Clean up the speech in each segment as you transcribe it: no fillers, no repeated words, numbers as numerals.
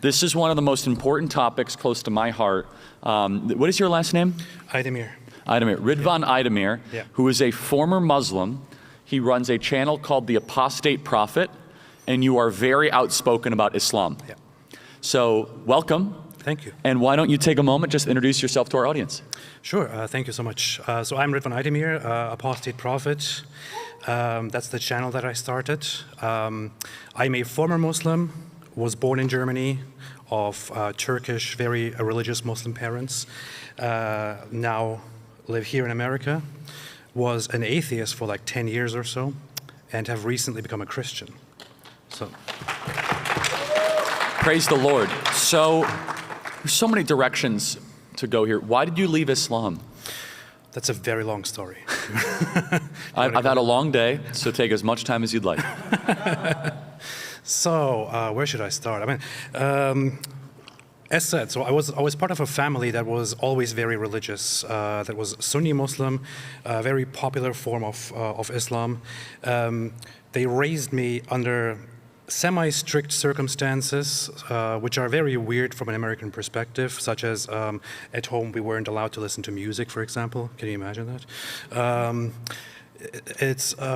This is one of the most important topics close to my heart. What is your last name? Aydemir. Aydemir. Ridvan Aydemir, who is a former Muslim. He runs a channel called the Apostate Prophet, and you are very outspoken about Islam. Yeah. So, welcome. Thank you. And why don't you take a moment, just introduce yourself to our audience. Sure, thank you so much. So I'm Ridvan Aydemir, Apostate Prophet. That's the channel that I started. I'm a former Muslim, was born in Germany, of Turkish, very religious Muslim parents. Now live here in America. Was an atheist for like 10 years or so, and have recently become a Christian. So. Praise the Lord. So, there's so many directions to go here. Why did you leave Islam? That's a very long story. I've had a long day, so take as much time as you'd like. So, where should I start? I mean, as said, so I was part of a family that was always very religious. That was Sunni Muslim, a very popular form of Islam. They raised me under semi-strict circumstances, which are very weird from an American perspective, such as at home we weren't allowed to listen to music, for example. Can you imagine that?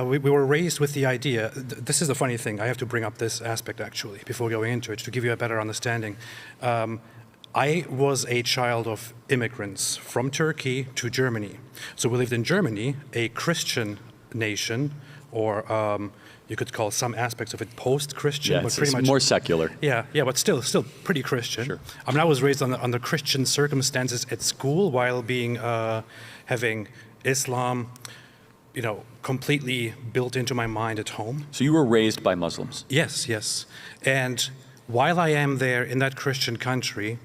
We were raised with the idea, this is the funny thing, I have to bring up this aspect actually before going into it to give you a better understanding. I was a child of immigrants from Turkey to Germany. So we lived in Germany, a Christian nation, or you could call some aspects of it post-Christian, yeah, but pretty much more secular. Yeah, but still pretty Christian. Sure. I mean, I was raised under Christian circumstances at school while being having Islam, you know, completely built into my mind at home. So you were raised by Muslims? Yes. And while I am there in that Christian country,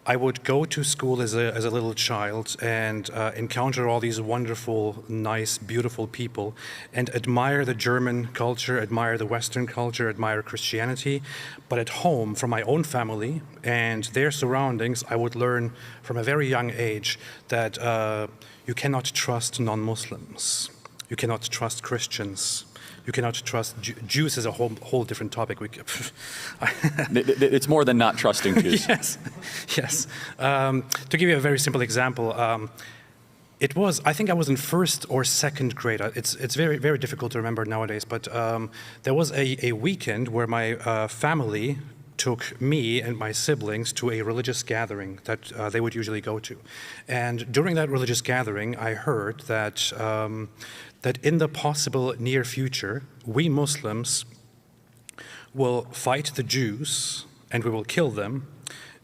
I would go to school as a little child and encounter all these wonderful, nice, beautiful people and admire the German culture, admire the Western culture, admire Christianity. But at home, from my own family and their surroundings, I would learn from a very young age that you cannot trust non-Muslims. You cannot trust Christians. You cannot trust Jews is a whole different topic. It's more than not trusting Jews. Yes. To give you a very simple example, I think I was in first or second grade. It's very, very difficult to remember nowadays, but there was a weekend where my family took me and my siblings to a religious gathering that they would usually go to. And during that religious gathering, I heard that that in the possible near future, we Muslims will fight the Jews and we will kill them,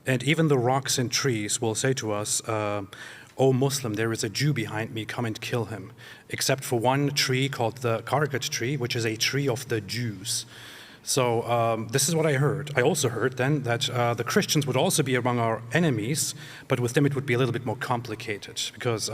and even the rocks and trees will say to us, "Oh Muslim, there is a Jew behind me, come and kill him," except for one tree called the Kargat tree, which is a tree of the Jews. So this is what I heard. I also heard then that the Christians would also be among our enemies, but with them it would be a little bit more complicated because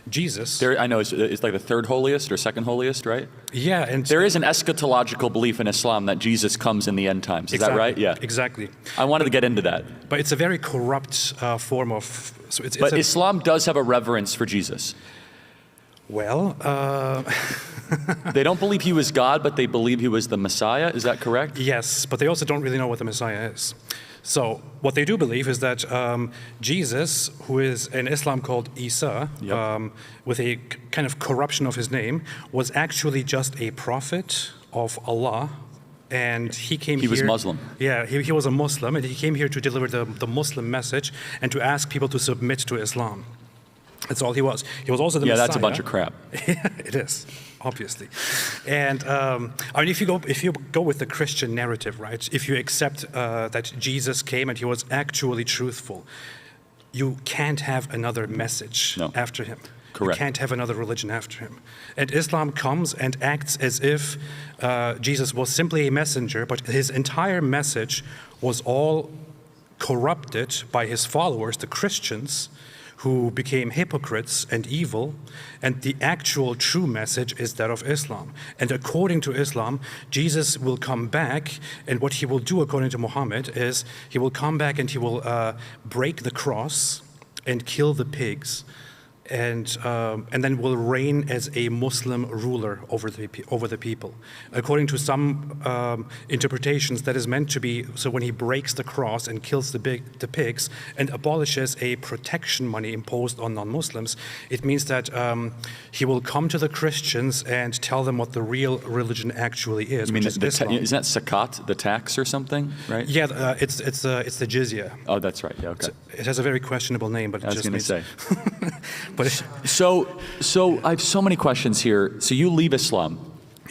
Jesus... I know it's like the third holiest or second holiest, right? Yeah. And there is an eschatological belief in Islam that Jesus comes in the end times. Is that right? Yeah. Exactly. I wanted to get into that. But it's a very corrupt form of... But Islam does have a reverence for Jesus. Well... They don't believe he was God, but they believe he was the Messiah. Is that correct? Yes, but they also don't really know what the Messiah is. So what they do believe is that Jesus, who is in Islam called Isa, with a kind of corruption of his name, was actually just a prophet of Allah. And he came here... He was Muslim. Yeah, he was a Muslim, and he came here to deliver the Muslim message and to ask people to submit to Islam. That's all he was. He was also the Messiah. Yeah, that's a bunch of crap. It is, obviously. And I mean, if you go with the Christian narrative, right? If you accept that Jesus came and he was actually truthful, you can't have another message after him. Correct. You can't have another religion after him. And Islam comes and acts as if Jesus was simply a messenger, but his entire message was all corrupted by his followers, the Christians, who became hypocrites and evil, and the actual true message is that of Islam. And according to Islam, Jesus will come back, and what he will do according to Muhammad is he will come back and he will break the cross and kill the pigs and then will reign as a Muslim ruler over the people. According to some interpretations, that is meant to be so when he breaks the cross and kills the pigs and abolishes a protection money imposed on non-Muslims, it means that he will come to the Christians and tell them what the real religion actually is. You mean which is Islam. isn't that zakat, the tax or something, right? Yeah, it's the jizya. Oh, that's right. Yeah, okay. It has a very questionable name, but it I was just going to means. say. But So I have so many questions here. So you leave Islam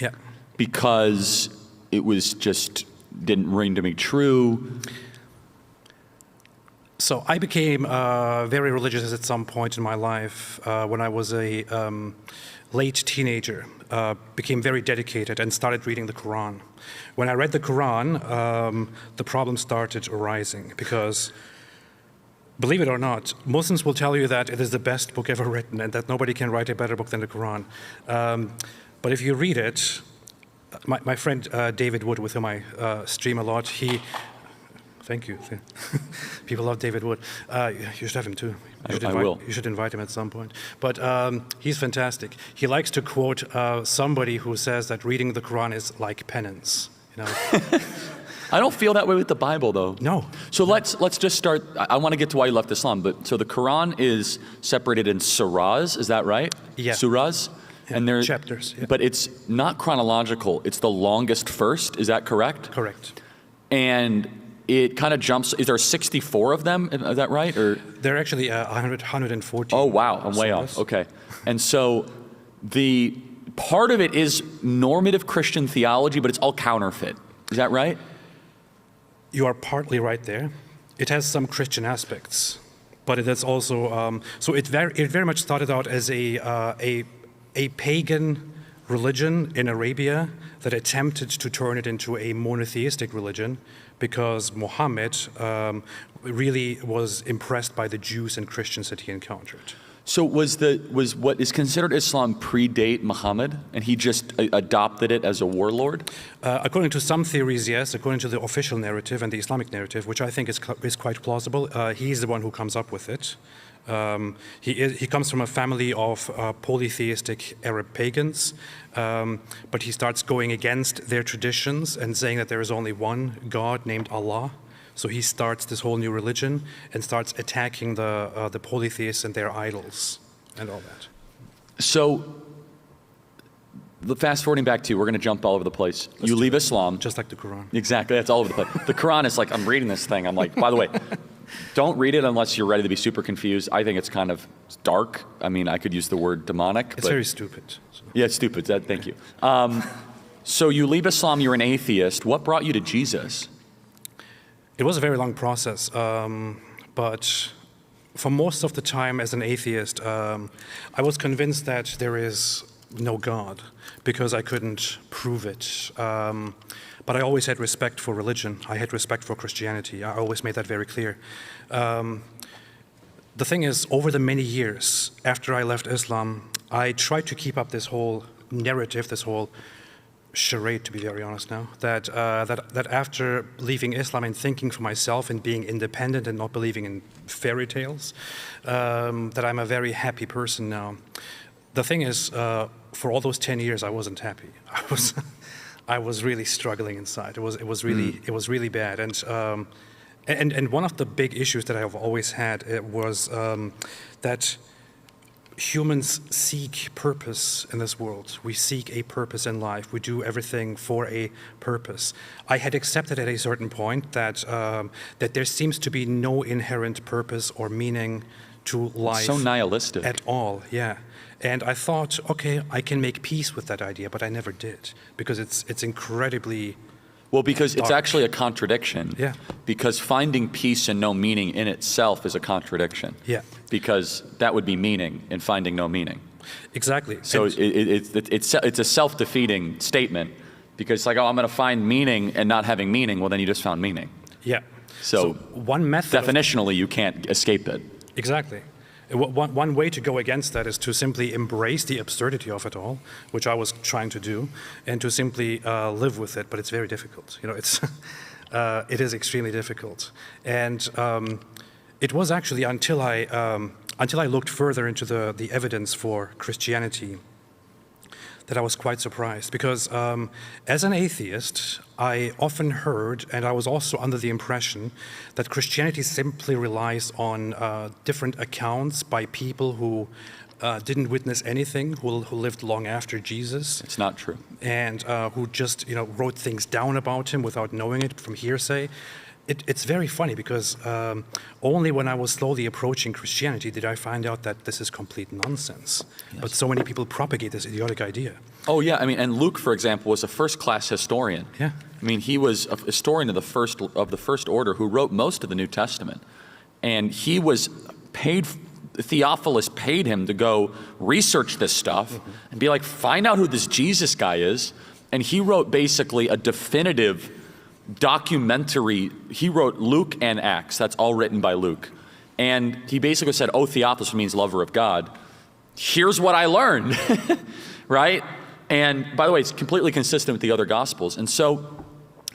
yeah. because it was just didn't ring to me true. So I became very religious at some point in my life when I was a late teenager. Became very dedicated and started reading the Quran. When I read the Quran, the problem started arising because, believe it or not, Muslims will tell you that it is the best book ever written and that nobody can write a better book than the Quran. But if you read it, my friend David Wood, with whom I stream a lot, thank you. People love David Wood. You should have him too. I will. You should invite him at some point. But he's fantastic. He likes to quote somebody who says that reading the Quran is like penance. You know? I don't feel that way with the Bible, though. No. So let's just start. I want to get to why you left Islam, but so the Quran is separated in surahs. Is that right? Yeah. Surahs. Yeah, and they're chapters. Yeah. But it's not chronological. It's the longest first. Is that correct? Correct. And it kind of jumps. Is there 64 of them? Is that right? Or there are actually 114. oh wow, I'm way off. Okay. And so the part of it is normative Christian theology, but it's all counterfeit. Is that right? You are partly right there. It has some Christian aspects, but it is also so it very much started out as a pagan religion in Arabia that attempted to turn it into a monotheistic religion because Muhammad really was impressed by the Jews and Christians that he encountered. So was what is considered Islam predate Muhammad, and he just adopted it as a warlord? According to some theories, yes. According to the official narrative and the Islamic narrative, which I think is quite plausible, he's the one who comes up with it. He comes from a family of polytheistic Arab pagans, but he starts going against their traditions and saying that there is only one God named Allah. So he starts this whole new religion and starts attacking the polytheists and their idols and all that. So, fast forwarding back to you, we're going to jump all over the place. You leave Islam. Just like the Quran. Exactly, that's all over the place. The Quran is like, I'm reading this thing. I'm like, by the way, don't read it unless you're ready to be super confused. I think it's kind of dark. I mean, I could use the word demonic. It's very stupid. So. Yeah, it's stupid. Thank you. So you leave Islam, you're an atheist. What brought you to Jesus? It was a very long process, but for most of the time as an atheist, I was convinced that there is no God because I couldn't prove it. But I always had respect for religion. I had respect for Christianity. I always made that very clear. The thing is, over the many years after I left Islam, I tried to keep up this whole narrative, this whole charade, to be very honest now, that after leaving Islam and thinking for myself and being independent and not believing in fairy tales, that I'm a very happy person now. The thing is, for all those 10 years, I wasn't happy. I was really struggling inside. It was really bad. And one of the big issues that I have always had was that humans seek purpose in this world. We seek a purpose in life. We do everything for a purpose. I had accepted at a certain point that there seems to be no inherent purpose or meaning to life. So nihilistic. At all, yeah. And I thought, okay, I can make peace with that idea, but I never did because it's incredibly well, because dark. It's actually a contradiction. Yeah. Because finding peace and no meaning in itself is a contradiction. Yeah. Because that would be meaning and finding no meaning. Exactly. So it's a self-defeating statement because it's like, oh, I'm going to find meaning and not having meaning. Well, then you just found meaning. Yeah. So one method definitionally, you can't escape it. Exactly. One way to go against that is to simply embrace the absurdity of it all, which I was trying to do, and to simply live with it. But it's very difficult. You know, it is extremely difficult. And it was actually until I until I looked further into the evidence for Christianity, that I was quite surprised. Because as an atheist, I often heard, and I was also under the impression, that Christianity simply relies on different accounts by people who didn't witness anything, who lived long after Jesus. It's not true. And who just wrote things down about him without knowing it from hearsay. It's very funny because only when I was slowly approaching Christianity did I find out that this is complete nonsense. Yes. But so many people propagate this idiotic idea. Oh yeah, I mean, and Luke, for example, was a first-class historian. Yeah. I mean, he was a historian of the first order who wrote most of the New Testament, and he was paid. Theophilus paid him to go research this stuff and be like, find out who this Jesus guy is, and he wrote basically a definitive documentary. He wrote Luke and Acts. That's all written by Luke. And he basically said, oh, Theophilus means lover of God. Here's what I learned, right? And by the way, it's completely consistent with the other Gospels. And so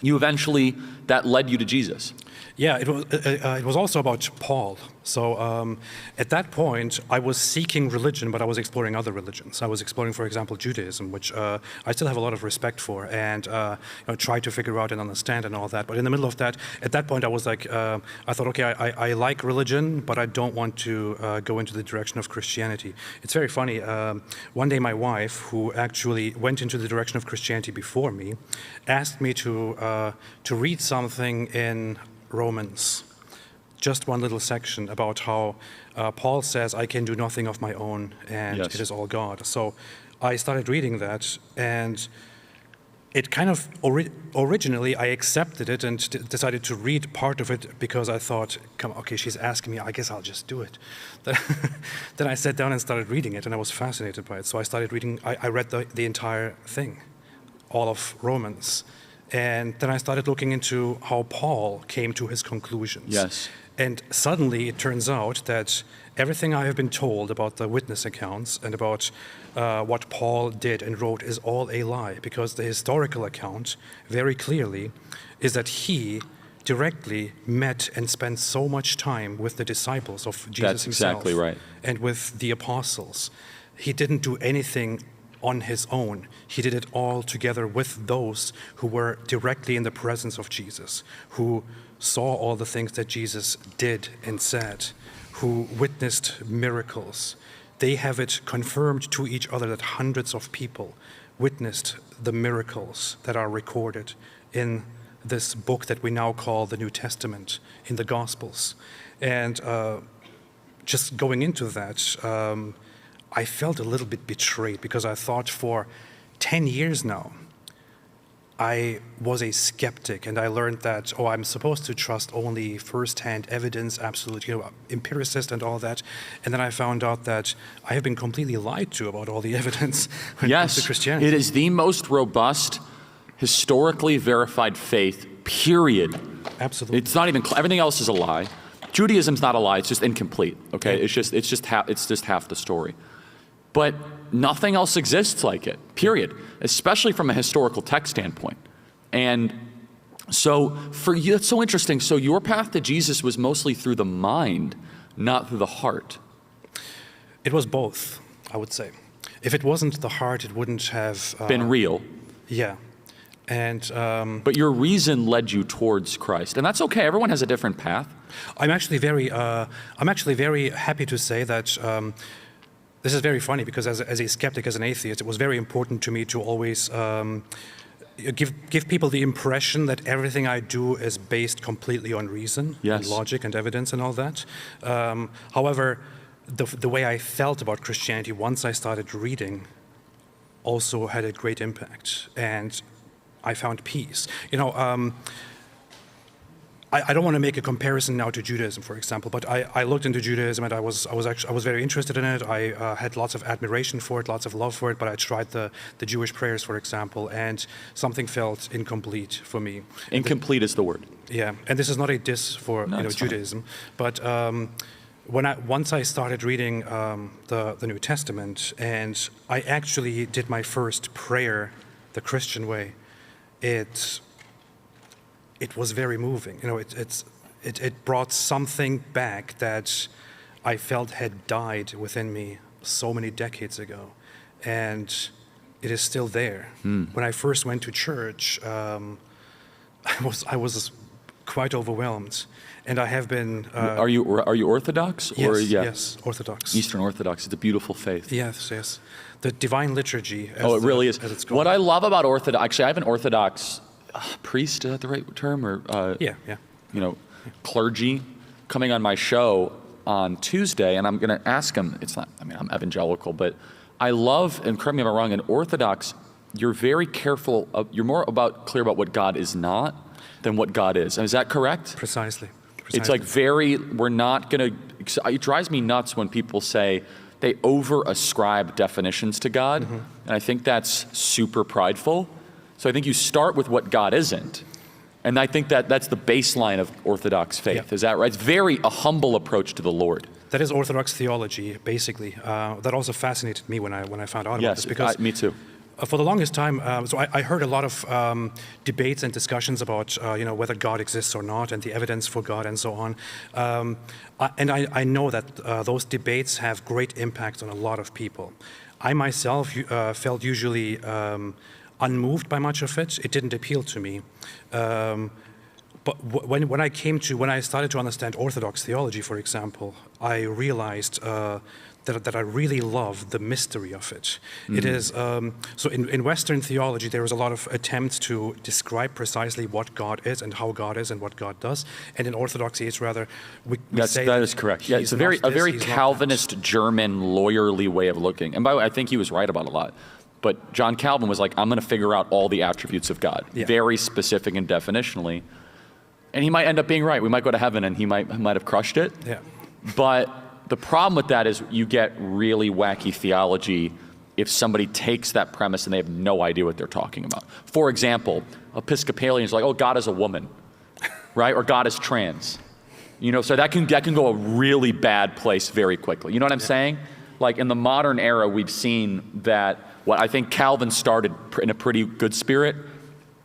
you eventually, that led you to Jesus. Yeah, it was also about Paul. So at that point, I was seeking religion, but I was exploring other religions. I was exploring, for example, Judaism, which I still have a lot of respect for, and try to figure out and understand and all that. But in the middle of that, at that point, I was like, I thought, okay, I like religion, but I don't want to go into the direction of Christianity. It's very funny. One day, my wife, who actually went into the direction of Christianity before me, asked me to read something in Romans, just one little section about how Paul says, I can do nothing of my own, and yes. It is all God. So I started reading that, and it kind of, originally I accepted it and decided to read part of it because I thought, okay, she's asking me, I guess I'll just do it. Then I sat down and started reading it, and I was fascinated by it. So I started reading, I read the entire thing, all of Romans. And then I started looking into how Paul came to his conclusions. Yes. And suddenly it turns out that everything I have been told about the witness accounts and about what Paul did and wrote is all a lie, because the historical account very clearly is that he directly met and spent so much time with the disciples of Jesus himself. That's exactly right. And with the apostles. He didn't do anything on his own. He did it all together with those who were directly in the presence of Jesus, who saw all the things that Jesus did and said, who witnessed miracles. They have it confirmed to each other that hundreds of people witnessed the miracles that are recorded in this book that we now call the New Testament, in the Gospels. And just going into that, I felt a little bit betrayed, because I thought for 10 years now, I was a skeptic, and I learned that, I'm supposed to trust only first-hand evidence, absolute, empiricist and all that. And then I found out that I have been completely lied to about all the evidence when it comes to Christianity. It is the most robust, historically verified faith, period. Absolutely. It's not even, everything else is a lie. Judaism's not a lie, it's just incomplete, okay? Yeah. It's just half the story. But nothing else exists like it, period, especially from a historical text standpoint. And so for you, it's so interesting. So your path to Jesus was mostly through the mind, not through the heart. It was both, I would say. If it wasn't the heart, it wouldn't have been real. Yeah. And but your reason led you towards Christ, and that's okay. Everyone has a different path. I'm actually very happy to say that this is very funny, because as a skeptic, as an atheist, it was very important to me to always give people the impression that everything I do is based completely on reason, yes, and logic and evidence and all that. However, the way I felt about Christianity once I started reading also had a great impact, and I found peace. I don't want to make a comparison now to Judaism, for example, but I looked into Judaism, and I was very interested in it. I had lots of admiration for it, lots of love for it, but I tried the Jewish prayers, for example, and something felt incomplete for me. Incomplete is the word. Yeah, and this is not a diss for Judaism, but once I started reading the New Testament, and I actually did my first prayer the Christian way, it was very moving. It brought something back that I felt had died within me so many decades ago, and it is still there. When I first went to church, I was quite overwhelmed, and I have been. Are you Orthodox? Yes, or, yeah. yes, Orthodox. Eastern Orthodox. It's a beautiful faith. Yes, yes. The divine liturgy. Oh, it really is. As it's called. What I love about Orthodox, actually, I have an Orthodox priest. Is that the right term? Or Yeah. clergy coming on my show on Tuesday, and I'm going to ask him. It's not. I mean, I'm evangelical, but I love, and correct me if I'm wrong. In Orthodox, you're very careful. You're more clear about what God is not than what God is. And is that correct? Precisely. It's like we're not going to, it drives me nuts when people say they over-ascribe definitions to God. And I think that's super prideful. So I think you start with what God isn't. And I think that's the baseline of Orthodox faith. Yeah. Is that right? It's a humble approach to the Lord. That is Orthodox theology, basically. That also fascinated me when I found out about this. Because me too. For the longest time, so I heard a lot of debates and discussions about whether God exists or not, and the evidence for God, and so on. And I know that those debates have great impact on a lot of people. I myself felt usually unmoved by much of it. It didn't appeal to me. But when I started to understand Orthodox theology, for example, I realized that I really love the mystery of it. It is, so in Western theology, there is a lot of attempts to describe precisely what God is and how God is and what God does. And in Orthodoxy, it's rather, we say that is correct. Yeah, it's a very Calvinist, German, lawyerly way of looking. And by the way, I think he was right about a lot. But John Calvin was like, I'm going to figure out all the attributes of God, very specific and definitionally. And he might end up being right. We might go to heaven and he might have crushed it. Yeah. But the problem with that is you get really wacky theology if somebody takes that premise and they have no idea what they're talking about. For example, Episcopalians are like, oh, God is a woman, right? Or God is trans. So that can go a really bad place very quickly. You know what I'm saying? Like in the modern era, we've seen that what I think Calvin started in a pretty good spirit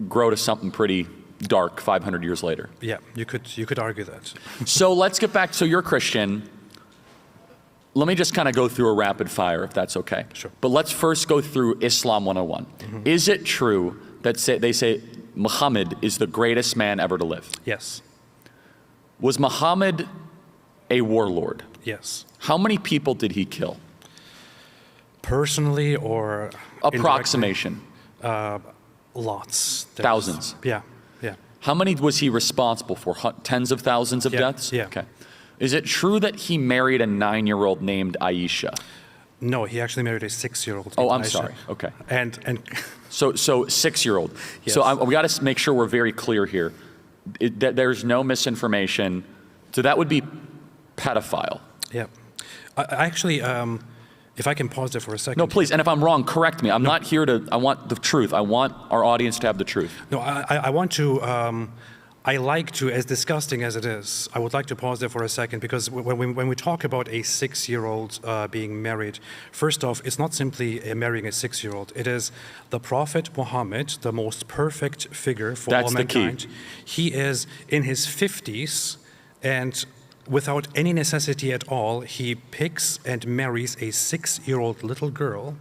grow to something pretty dark 500 years later. Yeah, you could argue that. So let's get back. So you're Christian. Let me just kind of go through a rapid fire, if that's okay. Sure. But let's first go through Islam 101. Is it true that they say Muhammad is the greatest man ever to live? Yes. Was Muhammad a warlord? Yes. How many people did he kill? Personally or approximation? Lots. Thousands? Yeah. How many was he responsible for? Tens of thousands of deaths? Yeah. Okay. Is it true that he married a 9-year-old named Aisha? No, he actually married a 6-year-old. Oh, I'm Aisha. sorry. Okay. And so 6-year-old. Yes. So we got to make sure we're very clear here. That there's no misinformation. So that would be pedophile. Yeah. I actually, if I can pause there for a second. No, please. And if I'm wrong, correct me. I'm not here I want the truth. I want our audience to have the truth. No, I want to, I like to, as disgusting as it is, I would like to pause there for a second, because when we talk about a 6-year-old being married, first off, it's not simply marrying a 6-year-old. It is the Prophet Muhammad, the most perfect figure for all mankind. He is in his 50s, and without any necessity at all, he picks and marries a 6-year-old little girl.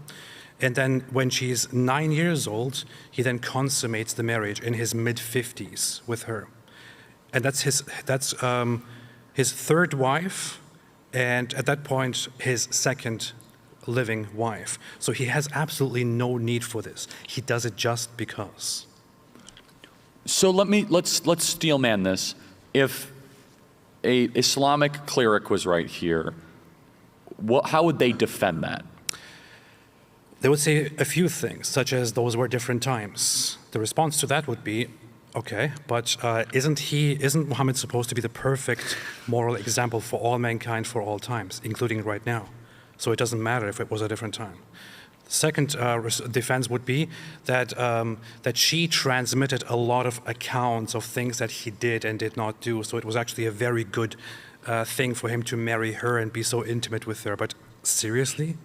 And then when she's 9 years old, he then consummates the marriage in his mid-50s with her. And that's his third wife, and at that point, his second living wife. So he has absolutely no need for this. He does it just because. So let's steel man this. If a Islamic cleric was right here, how would they defend that? They would say a few things, such as those were different times. The response to that would be, okay, but isn't Muhammad supposed to be the perfect moral example for all mankind for all times, including right now? So it doesn't matter if it was a different time. The second defense would be that she transmitted a lot of accounts of things that he did and did not do. So it was actually a very good thing for him to marry her and be so intimate with her. But seriously?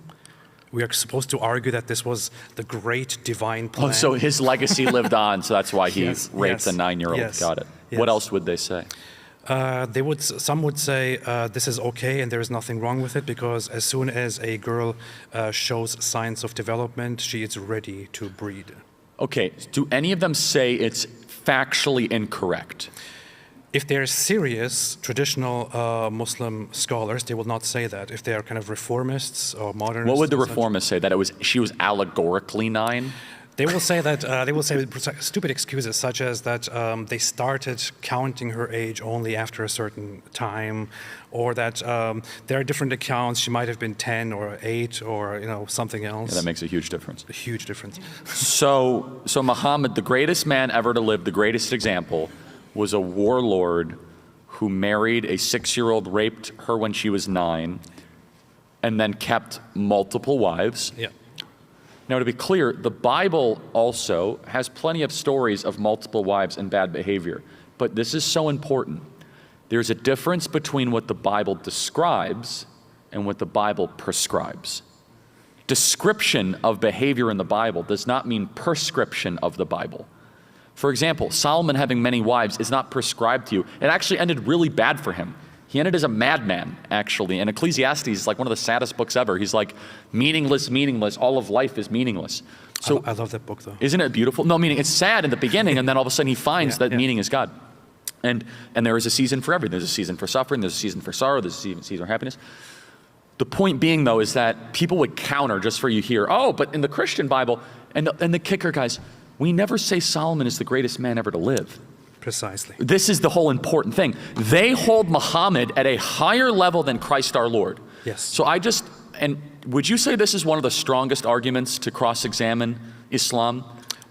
We are supposed to argue that this was the great divine plan. Oh, so his legacy lived on, so that's why he raped a 9-year-old. Yes. Got it. Yes. What else would they say? Some would say this is okay and there is nothing wrong with it, because as soon as a girl shows signs of development, she is ready to breed. Okay, do any of them say it's factually incorrect? If they're serious traditional Muslim scholars, they will not say that. If they are kind of reformists or modernists, what would the reformists say? That she was allegorically 9? They will say that stupid excuses such as that they started counting her age only after a certain time, or that there are different accounts. She might have been 10 or 8 or something else. Yeah, that makes a huge difference. A huge difference. So Muhammad, the greatest man ever to live, the greatest example, was a warlord who married a 6-year-old, raped her when she was 9, and then kept multiple wives. Yeah. Now, to be clear, the Bible also has plenty of stories of multiple wives and bad behavior. But this is so important. There's a difference between what the Bible describes and what the Bible prescribes. Description of behavior in the Bible does not mean prescription of the Bible. For example, Solomon having many wives is not prescribed to you. It actually ended really bad for him. He ended as a madman, actually. And Ecclesiastes is like one of the saddest books ever. He's like, meaningless, meaningless. All of life is meaningless. So I love that book, though. Isn't it beautiful? No, meaning it's sad in the beginning, and then all of a sudden he finds that meaning is God. And there is a season for everything. There's a season for suffering. There's a season for sorrow. There's a season for happiness. The point being, though, is that people would counter just for you here. Oh, but in the Christian Bible, and the kicker, guys, we never say Solomon is the greatest man ever to live. Precisely. This is the whole important thing. They hold Muhammad at a higher level than Christ our Lord. Yes. So and would you say this is one of the strongest arguments to cross-examine Islam?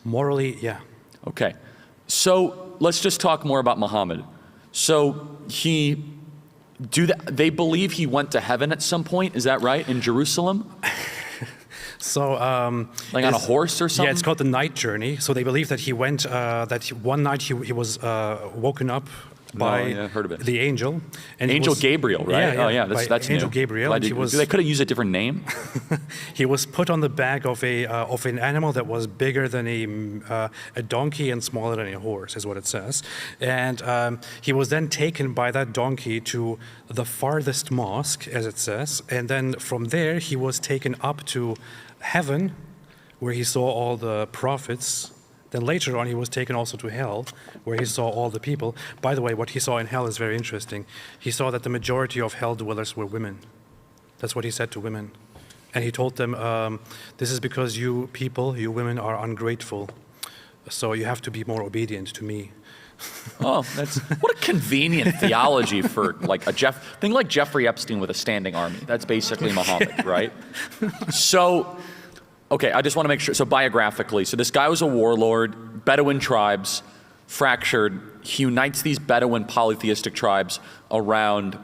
Morally, yeah. Okay. So let's just talk more about Muhammad. So they believe he went to heaven at some point, is that right, in Jerusalem? So, like on a horse or something? Yeah, it's called the night journey. So they believe that he went, one night he was woken up by heard of it. the angel. And Angel Gabriel, right? Yeah, Oh yeah, that's Angel new. Gabriel. They could have used a different name. He was put on the back of an animal that was bigger than a donkey and smaller than a horse, is what it says. And he was then taken by that donkey to the farthest mosque, as it says. And then from there, he was taken up to heaven, where he saw all the prophets. Then later on, he was taken also to hell, where he saw all the people. By the way, what he saw in hell is very interesting. He saw that the majority of hell dwellers were women. That's what he said to women. And he told them, this is because you people, you women, are ungrateful. So you have to be more obedient to me. Oh, what a convenient theology for like thing like Jeffrey Epstein with a standing army. That's basically Muhammad, right? So, okay, I just want to make sure. So biographically, so this guy was a warlord, Bedouin tribes, fractured. He unites these Bedouin polytheistic tribes around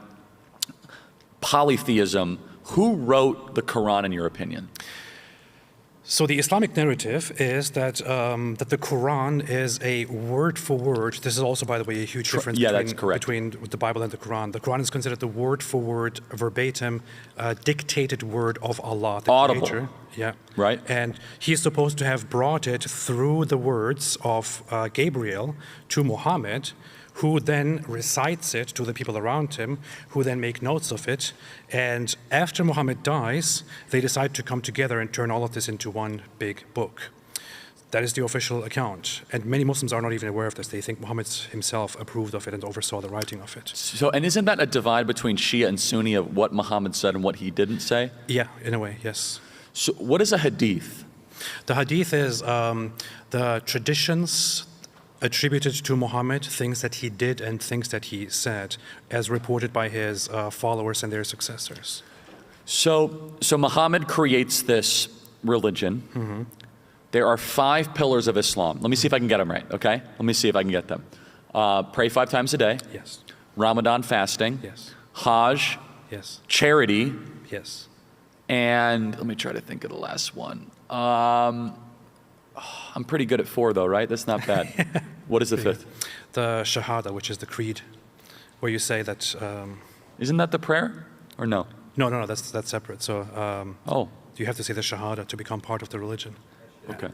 polytheism. Who wrote the Quran, in your opinion? So the Islamic narrative is that the Quran is a word for word. This is also, by the way, a huge difference between the Bible and the Quran. The Quran is considered the word for word, verbatim, dictated word of Allah, the Audible. Creator. Yeah. Right. And he's supposed to have brought it through the words of Gabriel to Muhammad, who then recites it to the people around him, who then make notes of it. And after Muhammad dies, they decide to come together and turn all of this into one big book. That is the official account. And many Muslims are not even aware of this. They think Muhammad himself approved of it and oversaw the writing of it. So, and isn't that a divide between Shia and Sunni of what Muhammad said and what he didn't say? Yeah, in a way, yes. So what is a hadith? The hadith is the traditions attributed to Muhammad, things that he did and things that he said, as reported by his followers and their successors. So Muhammad creates this religion. Mm-hmm. There are 5 pillars of Islam. Let me see if I can get them right, okay? Let me see if I can get them. Pray 5 times a day. Yes. Ramadan fasting. Yes. Hajj. Yes. Charity. Yes. And let me try to think of the last one. I'm pretty good at 4 though, right? That's not bad. What is the 5th? The Shahada, which is the creed, where you say that... Isn't that the prayer, or no? No, that's separate. So you have to say the Shahada to become part of the religion. Okay.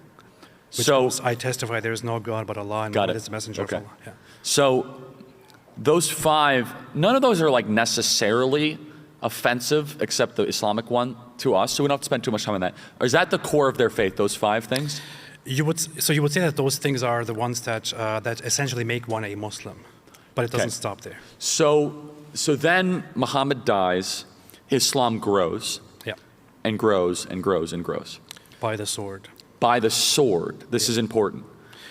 Which so I testify there is no God but Allah, and Muhammad is the messenger of Allah. Yeah. So those 5, none of those are like necessarily offensive except the Islamic one to us, so we don't have to spend too much time on that. Or is that the core of their faith, those 5 things? You would say that those things are the ones that essentially make one a Muslim, but it doesn't stop there. So then Muhammad dies, Islam grows, Yeah, and grows and grows and grows. by the sword. By the sword. This is important.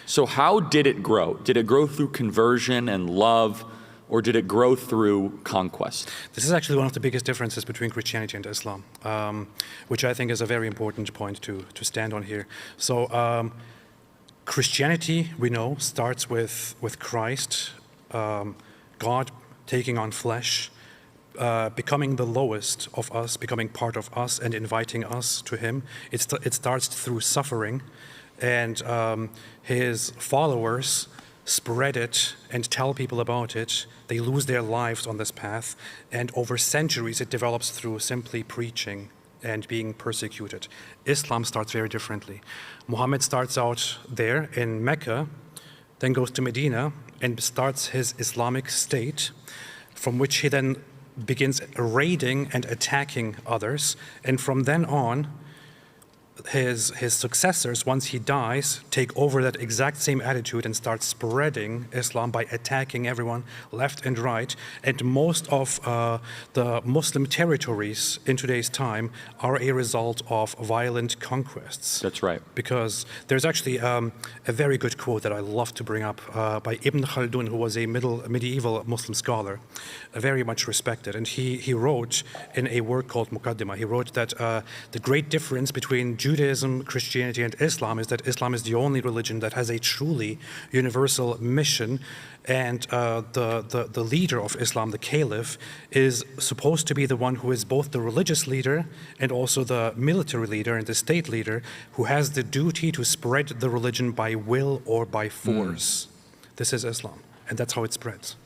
So how did it grow? Did it grow through conversion and love, or did it grow through conquest? This is actually one of the biggest differences between Christianity and Islam, which I think is a very important point to stand on here. So Christianity, we know, starts with Christ, God taking on flesh, becoming the lowest of us, becoming part of us and inviting us to him. It starts through suffering, and his followers spread it and tell people about it. They lose their lives on this path, and over centuries it develops through simply preaching and being persecuted. Islam starts very differently. Muhammad starts out there in Mecca, then goes to Medina and starts his Islamic state, from which he then begins raiding and attacking others, and from then on his successors, once he dies, take over that exact same attitude and start spreading Islam by attacking everyone left and right. And most of the Muslim territories in today's time are a result of violent conquests. That's right. Because there's actually a very good quote that I love to bring up by Ibn Khaldun, who was a medieval Muslim scholar, very much respected. And he wrote in a work called Muqaddimah, he wrote that the great difference between Judaism, Christianity, and Islam is that Islam is the only religion that has a truly universal mission, and the leader of Islam, the caliph, is supposed to be the one who is both the religious leader and also the military leader and the state leader, who has the duty to spread the religion by will or by force. This is Islam, and that's how it spreads.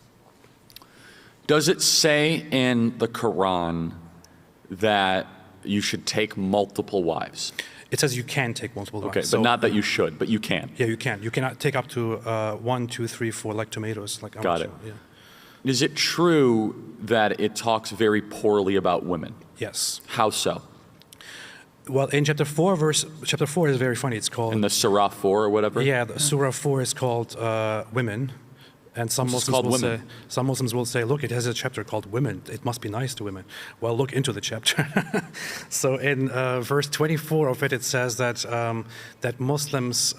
Does it say in the Quran that you should take multiple wives? It says you can take multiple wives. Okay, but not that you should, but you can. Yeah, you can. You cannot take up to 1, 2, 3, 4, like tomatoes. Like Got it. Yeah. Is it true that it talks very poorly about women? Yes. How so? Well, in chapter 4 is very funny. It's called... In the Surah 4 or whatever? Yeah, the Surah 4 is called Women. And some Muslims will say, look, it has a chapter called Women. It must be nice to women. Well, look into the chapter. So in verse 24 of it, it says that that Muslims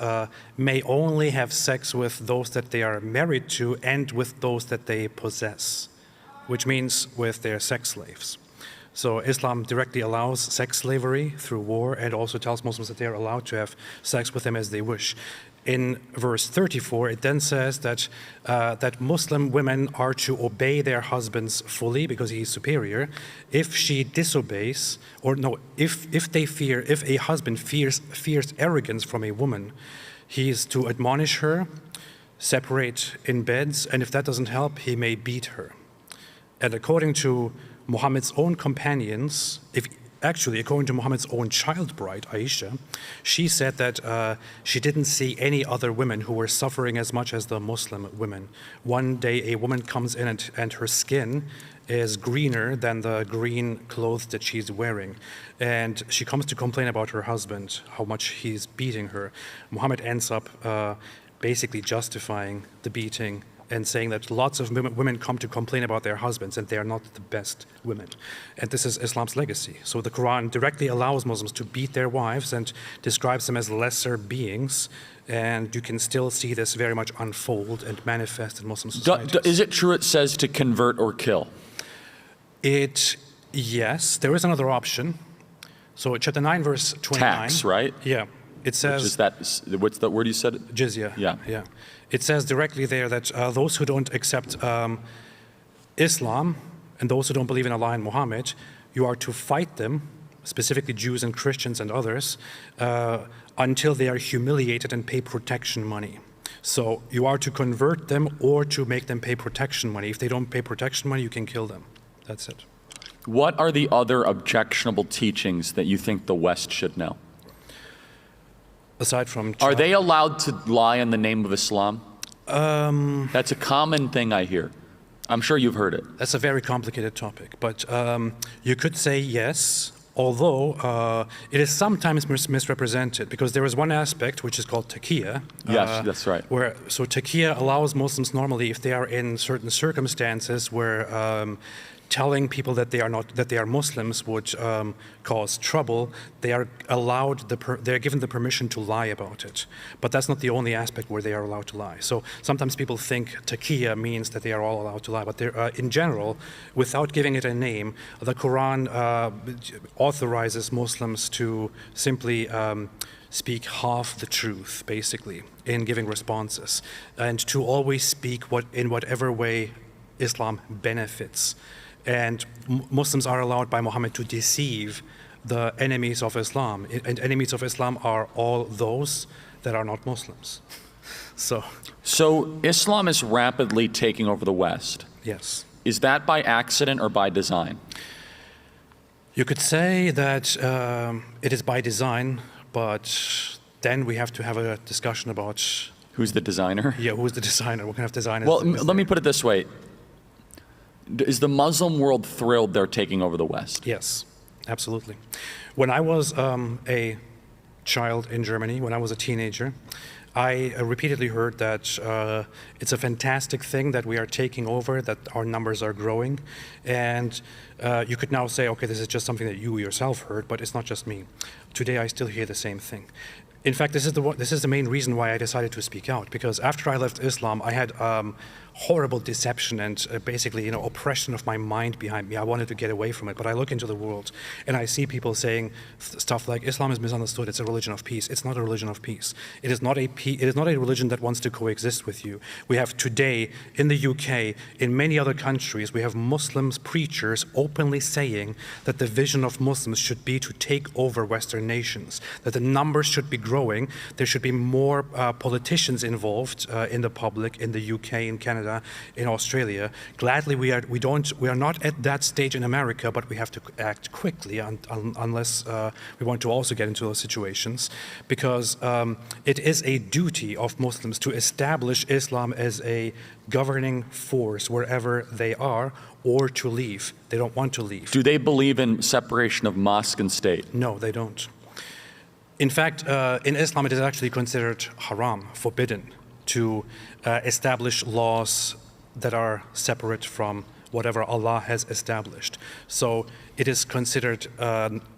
may only have sex with those that they are married to and with those that they possess, which means with their sex slaves. So Islam directly allows sex slavery through war, and also tells Muslims that they are allowed to have sex with them as they wish. In verse 34, it then says that that Muslim women are to obey their husbands fully because he is superior. If she disobeys, or no, if a husband fears arrogance from a woman, he is to admonish her, separate in beds, and if that doesn't help, he may beat her. And according to Muhammad's own companions, according to Muhammad's own child bride, Aisha, she said that she didn't see any other women who were suffering as much as the Muslim women. One day a woman comes in and her skin is greener than the green clothes that she's wearing. And she comes to complain about her husband, how much he's beating her. Muhammad ends up basically justifying the beating and saying that lots of women come to complain about their husbands and they are not the best women. And this is Islam's legacy. So the Quran directly allows Muslims to beat their wives and describes them as lesser beings. And you can still see this very much unfold and manifest in Muslim societies. Is it true it says to convert or kill? Yes, there is another option. So chapter 9, verse 29. Tax, right? Yeah. It says... What's the word you said? Jizya. Yeah. It says directly there that those who don't accept Islam and those who don't believe in Allah and Muhammad, you are to fight them, specifically Jews and Christians and others, until they are humiliated and pay protection money. So you are to convert them or to make them pay protection money. If they don't pay protection money, you can kill them. That's it. What are the other objectionable teachings that you think the West should know? Aside from... Are they allowed to lie in the name of Islam? That's a common thing I hear. I'm sure you've heard it. That's a very complicated topic, but you could say yes, although it is sometimes misrepresented, because there is one aspect which is called taqiyya. Yes, that's right. So taqiyya allows Muslims normally, if they are in certain circumstances where telling people that they are Muslims would cause trouble, they are given the permission to lie about it. But that's not the only aspect where they are allowed to lie. So sometimes people think taqiyya means that they are all allowed to lie, but in general, without giving it a name, the Quran authorizes Muslims to simply speak half the truth, basically, in giving responses, and to always speak in whatever way Islam benefits. And Muslims are allowed by Muhammad to deceive the enemies of Islam. And enemies of Islam are all those that are not Muslims. So Islam is rapidly taking over the West. Yes. Is that by accident or by design? You could say that it is by design, but then we have to have a discussion about... Who's the designer? Yeah, who's the designer? What kind of designer? Well, let me put it this way. Is the Muslim world thrilled they're taking over the West? Yes, absolutely. When I was a child in Germany, when I was a teenager, I repeatedly heard that it's a fantastic thing that we are taking over, that our numbers are growing. And you could now say, okay, this is just something that you yourself heard, but it's not just me. Today I still hear the same thing. In fact, this is the main reason why I decided to speak out, because after I left Islam, I had horrible deception and basically, oppression of my mind behind me. I wanted to get away from it, but I look into the world and I see people saying stuff like Islam is misunderstood. It's a religion of peace. It's not a religion of peace. It is not a religion that wants to coexist with you. We have today in the UK, in many other countries, we have Muslims preachers openly saying that the vision of Muslims should be to take over Western nations, that the numbers should be growing. There should be more politicians involved in the public in the UK, in Canada, in Australia. Gladly, we are not at that stage in America, but we have to act quickly unless we want to also get into those situations, because it is a duty of Muslims to establish Islam as a governing force wherever they are, or to leave. They don't want to leave. Do they believe in separation of mosque and state? No, they don't. In fact, in Islam, it is actually considered haram, forbidden, to establish laws that are separate from whatever Allah has established. So it is considered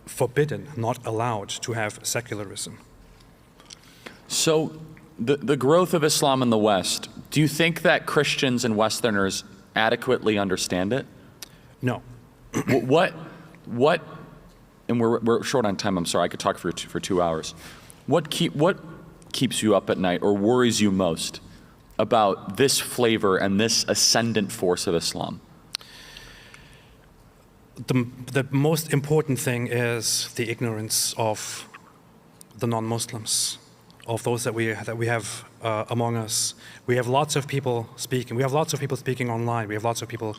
forbidden, not allowed, to have secularism. So the growth of Islam in the West, do you think that Christians and Westerners adequately understand it? No. What, and we're short on time, I'm sorry, I could talk for 2 hours. What keeps you up at night or worries you most about this flavor and this ascendant force of Islam? The most important thing is the ignorance of the non-Muslims, of those that we have among us. We have lots of people speaking. We have lots of people speaking online. We have lots of people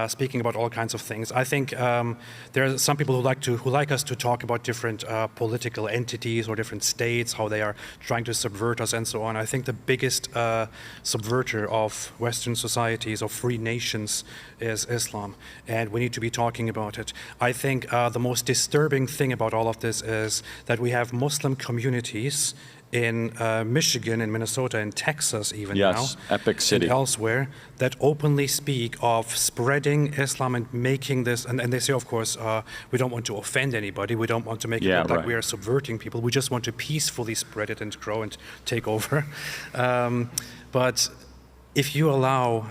speaking about all kinds of things. I think there are some people who like us to talk about different political entities or different states, how they are trying to subvert us and so on. I think the biggest subverter of Western societies, of free nations, is Islam, and we need to be talking about it. I think the most disturbing thing about all of this is that we have Muslim communities in Michigan, in Minnesota, in Texas even now, epic city, and elsewhere, that openly speak of spreading Islam and making this, and they say, of course, we don't want to offend anybody, we don't want to make it look like we are subverting people, we just want to peacefully spread it and grow and take over. But if you allow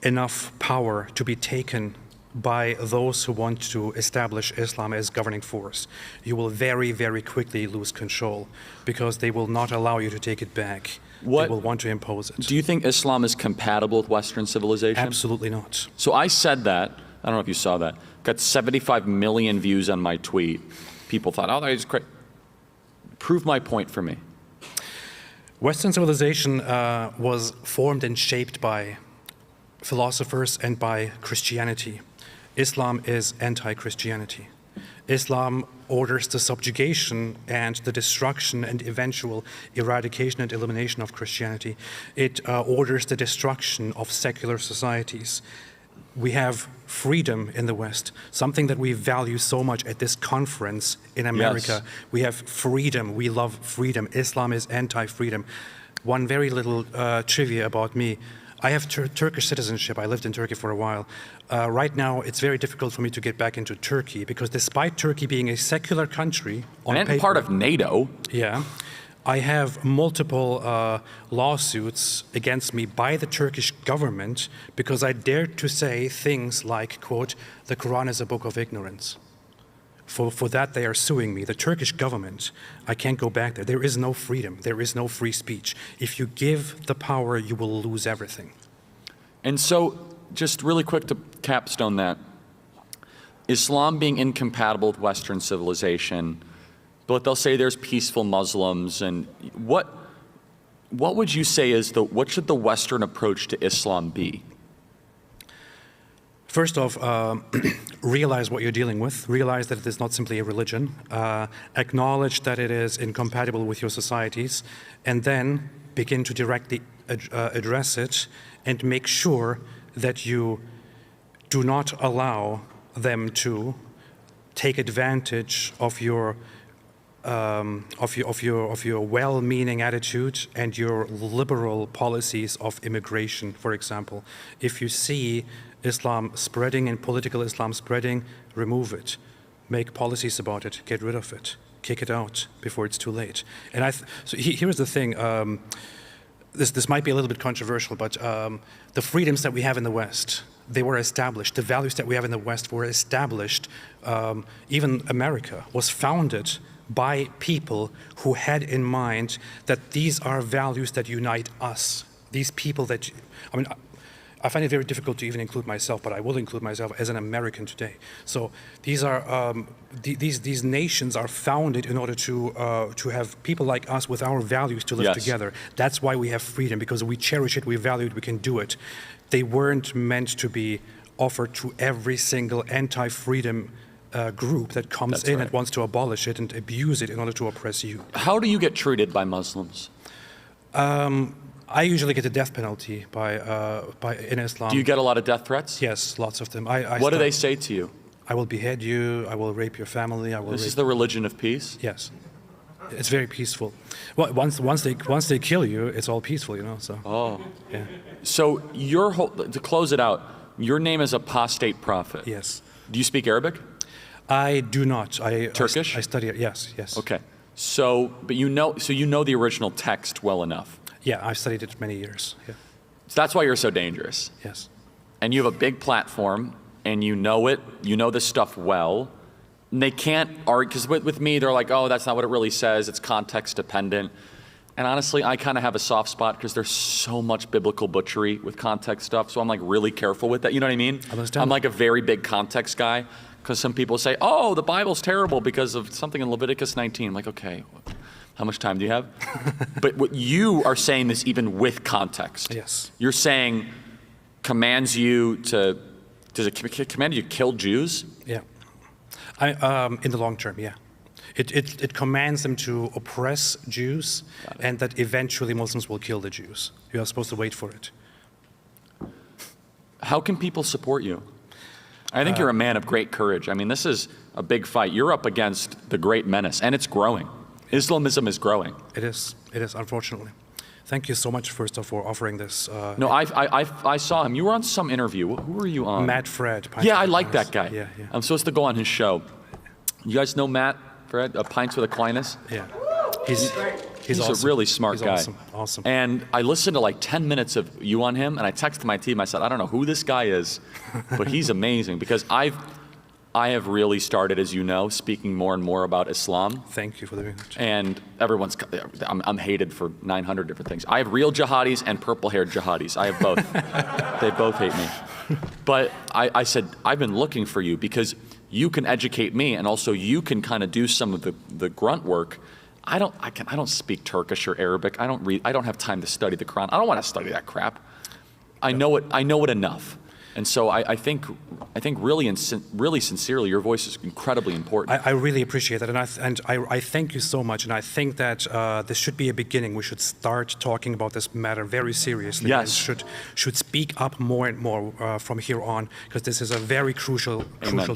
enough power to be taken by those who want to establish Islam as governing force, you will very, very quickly lose control, because they will not allow you to take it back. They will want to impose it. Do you think Islam is compatible with Western civilization? Absolutely not. So I said that, I don't know if you saw that, got 75 million views on my tweet. People thought, oh, that's great. Prove my point for me. Western civilization was formed and shaped by philosophers and by Christianity. Islam is anti-Christianity. Islam orders the subjugation and the destruction and eventual eradication and elimination of Christianity. It orders the destruction of secular societies. We have freedom in the West, something that we value so much at this conference in America. Yes. We have freedom. We love freedom. Islam is anti-freedom. One very little trivia about me. I have Turkish citizenship. I lived in Turkey for a while. Right now, it's very difficult for me to get back into Turkey because despite Turkey being a secular country on And paper, part of NATO. yeah, I have multiple lawsuits against me by the Turkish government because I dared to say things like, quote, the Quran is a book of ignorance. For that, they are suing me. The Turkish government, I can't go back there. There is no freedom. There is no free speech. If you give the power, you will lose everything. And so, just really quick to capstone that, Islam being incompatible with Western civilization, but they'll say there's peaceful Muslims, and what would you say is what should the Western approach to Islam be? First off, realize what you're dealing with. Realize that it is not simply a religion. Acknowledge that it is incompatible with your societies, and then begin to directly address it and make sure that you do not allow them to take advantage of your well-meaning attitude and your liberal policies of immigration, for example. If you see Islam spreading and political Islam spreading, remove it. Make policies about it. Get rid of it. Kick it out before it's too late. And so here's the thing. This might be a little bit controversial, but the freedoms that we have in the West, they were established. The values that we have in the West were established. Even America was founded by people who had in mind that these are values that unite us. These people that, I find it very difficult to even include myself, but I will include myself as an American today. So these are these nations are founded in order to have people like us with our values to live Yes. together. That's why we have freedom, because we cherish it, we value it, we can do it. They weren't meant to be offered to every single anti-freedom group that comes That's in right. and wants to abolish it and abuse it in order to oppress you. How do you get treated by Muslims? I usually get the death penalty in Islam. Do you get a lot of death threats? Yes, lots of them. What do they say to you? I will behead you. I will rape your family. I will. This rape is the religion of peace? Yes, it's very peaceful. Well, once they kill you, it's all peaceful, you know. So. Oh. Yeah. So to close it out, your name is Apostate Prophet. Yes. Do you speak Arabic? I do not. Turkish? I study it. Yes. Yes. Okay. So you know the original text well enough. Yeah, I've studied it many years. Yeah. So that's why you're so dangerous. Yes. And you have a big platform, and you know it, you know this stuff well. And they can't argue, because with me, they're like, oh, that's not what it really says, it's context dependent. And honestly, I kind of have a soft spot because there's so much biblical butchery with context stuff, so I'm like really careful with that, you know what I mean? I'm like a very big context guy, because some people say, oh, the Bible's terrible because of something in Leviticus 19. I'm like, okay, how much time do you have? But what you are saying this even with context. Yes. You're saying commands you to, does it command you to kill Jews? Yeah. In the long term, yeah. It commands them to oppress Jews and that eventually Muslims will kill the Jews. You are supposed to wait for it. How can people support you? I think you're a man of great courage. I mean, this is a big fight. You're up against the great menace, and it's growing. Islamism is growing. It is, unfortunately. Thank you so much, first of all, for offering this. No, I saw him. You were on some interview. Who were you on? Matt Fred. Yeah, I like that guy. Yeah. I'm supposed to go on his show. You guys know Matt Fred, Pints with Aquinas? Yeah. He's awesome. a really smart He's guy. Awesome. And I listened to like 10 minutes of you on him, and I texted my team. I said, I don't know who this guy is, but he's amazing, because I have really started, as you know, speaking more and more about Islam. Thank you for doing that. And I'm hated for 900 different things. I have real jihadis and purple-haired jihadis. I have both. They both hate me. But I said, I've been looking for you because you can educate me, and also you can kind of do some of the grunt work. I don't speak Turkish or Arabic. I don't have time to study the Quran. I don't want to study that crap. I know it enough. And so I think I think really sincerely, your voice is incredibly important. I really appreciate that, and I thank you so much. And I think that this should be a beginning. We should start talking about this matter very seriously. Yes. And should speak up more and more from here on, because this is a very crucial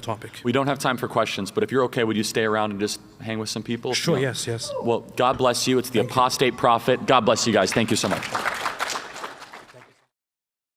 topic. We don't have time for questions, but if you're okay, would you stay around and just hang with some people? Sure. No. Yes. Well, God bless you. It's the Apostate Prophet. God bless you guys. Thank you so much.